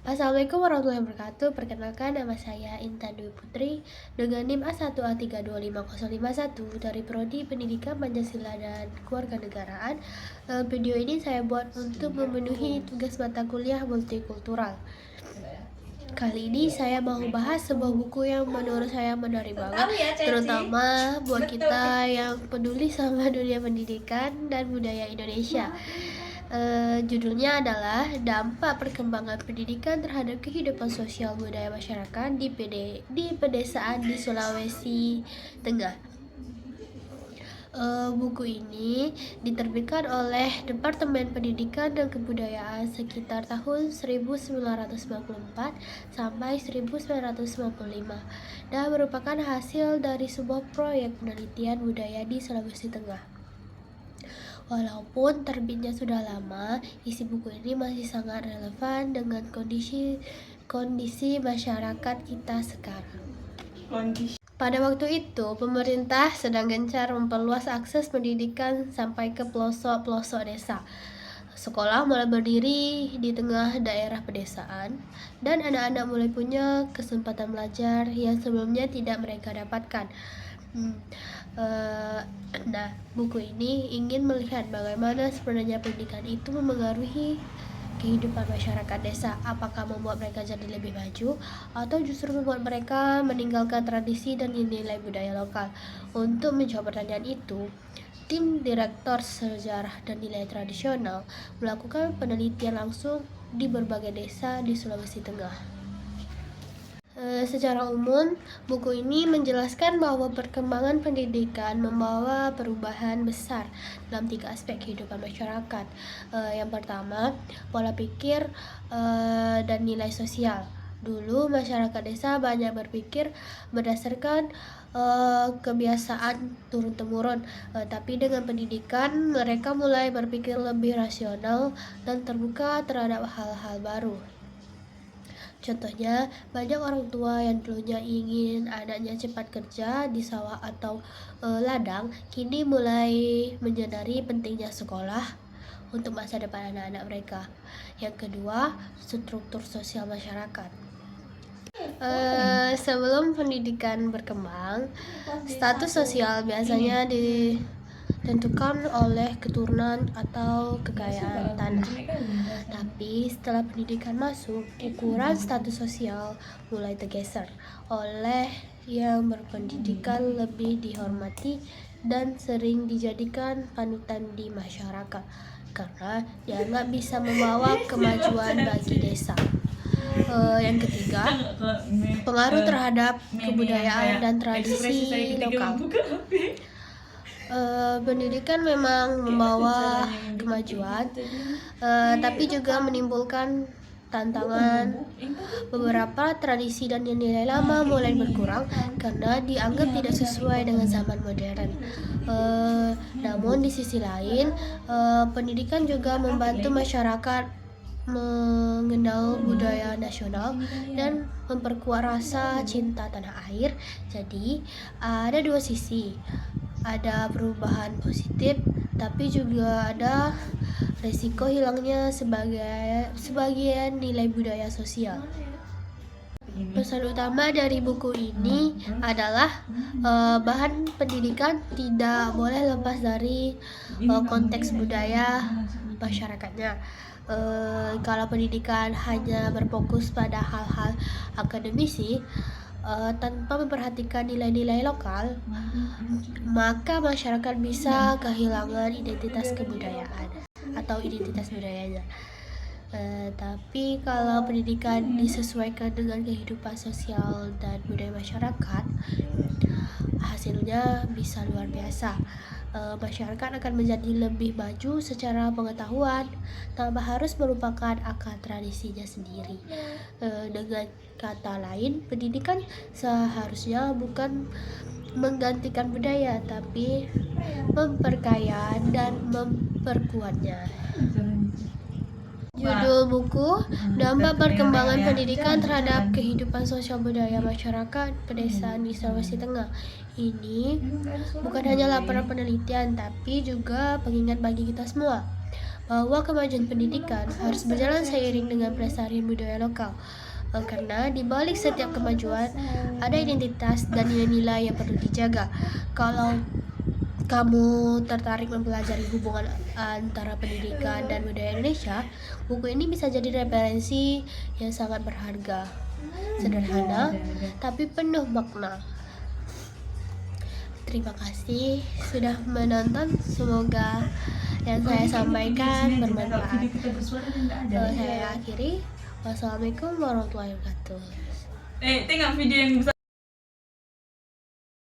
Assalamualaikum warahmatullahi wabarakatuh. Perkenalkan, nama saya Intan Dwi Putri dengan NIM A1A325051 dari Prodi Pendidikan Pancasila dan Kewarganegaraan. Video ini saya buat untuk memenuhi tugas mata kuliah multikultural. Kali ini saya mau bahas sebuah buku yang menurut saya menarik banget, terutama buat kita yang peduli sama dunia pendidikan dan budaya Indonesia. Judulnya adalah Dampak Perkembangan Pendidikan Terhadap Kehidupan Sosial Budaya Masyarakat di Pedesaan di Sulawesi Tengah. Buku ini diterbitkan oleh Departemen Pendidikan dan Kebudayaan sekitar tahun 1994 sampai 1995 dan merupakan hasil dari sebuah proyek penelitian budaya di Sulawesi Tengah. Walaupun terbitnya sudah lama, isi buku ini masih sangat relevan dengan kondisi masyarakat kita sekarang. Pada waktu itu, pemerintah sedang gencar memperluas akses pendidikan sampai ke pelosok-pelosok desa. Sekolah mulai berdiri di tengah daerah pedesaan, dan anak-anak mulai punya kesempatan belajar yang sebelumnya tidak mereka dapatkan. Buku ini ingin melihat bagaimana sebenarnya pendidikan itu memengaruhi kehidupan masyarakat desa. Apakah membuat mereka jadi lebih maju atau justru membuat mereka meninggalkan tradisi dan nilai budaya lokal? Untuk menjawab pertanyaan itu, tim Direktur Sejarah dan Nilai Tradisional melakukan penelitian langsung di berbagai desa di Sulawesi Tengah. Secara umum, buku ini menjelaskan bahwa perkembangan pendidikan membawa perubahan besar dalam 3 aspek kehidupan masyarakat. Yang pertama, pola pikir dan nilai sosial. Dulu masyarakat desa banyak berpikir berdasarkan kebiasaan turun-temurun, tapi dengan pendidikan mereka mulai berpikir lebih rasional dan terbuka terhadap hal-hal baru. Contohnya, banyak orang tua yang dulunya ingin anaknya cepat kerja di sawah atau ladang, kini mulai menyadari pentingnya sekolah untuk masa depan anak-anak mereka. Yang kedua, struktur sosial masyarakat. Sebelum pendidikan berkembang, status sosial biasanya ditentukan oleh keturunan atau kekayaan tanah. Tapi setelah pendidikan masuk, ukuran status sosial mulai tergeser oleh yang berpendidikan lebih dihormati dan sering dijadikan panutan di masyarakat karena dianggap bisa membawa kemajuan bagi desa. Yang ketiga, pengaruh terhadap kebudayaan dan tradisi lokal. Pendidikan memang membawa kemajuan, tapi juga menimbulkan tantangan. Beberapa tradisi dan nilai lama mulai berkurang karena dianggap tidak sesuai dengan zaman modern. Namun di sisi lain, pendidikan juga membantu masyarakat mengenal budaya nasional dan memperkuat rasa cinta tanah air. Jadi ada dua sisi, ada perubahan positif tapi juga ada risiko hilangnya sebagian nilai budaya sosial. Pesan utama dari buku ini adalah bahan pendidikan tidak boleh lepas dari konteks budaya masyarakatnya. Kalau pendidikan hanya berfokus pada hal-hal akademisi tanpa memperhatikan nilai-nilai lokal, maka masyarakat bisa kehilangan identitas kebudayaan atau identitas budayanya. Tapi kalau pendidikan disesuaikan dengan kehidupan sosial dan budaya masyarakat, hasilnya bisa luar biasa. Masyarakat akan menjadi lebih maju secara pengetahuan tanpa harus melupakan akar tradisinya sendiri. Dengan kata lain, pendidikan seharusnya bukan menggantikan budaya, tapi memperkaya dan memperkuatnya. Judul buku, Dampak Perkembangan Pendidikan Terhadap Kehidupan Sosial Budaya Masyarakat Pedesaan di Sulawesi Tengah. Ini bukan hanya laporan penelitian, tapi juga pengingat bagi kita semua bahwa kemajuan pendidikan harus berjalan seiring dengan pelestarian budaya lokal. Karena di balik setiap kemajuan ada identitas dan nilai-nilai yang perlu dijaga. Kalau kamu tertarik mempelajari hubungan antara pendidikan dan budaya Indonesia, buku ini bisa jadi referensi yang sangat berharga. Sederhana, tapi penuh makna. Terima kasih sudah menonton. Semoga yang saya sampaikan bermanfaat. Saya akhiri. Wassalamualaikum warahmatullahi wabarakatuh. Tengok video yang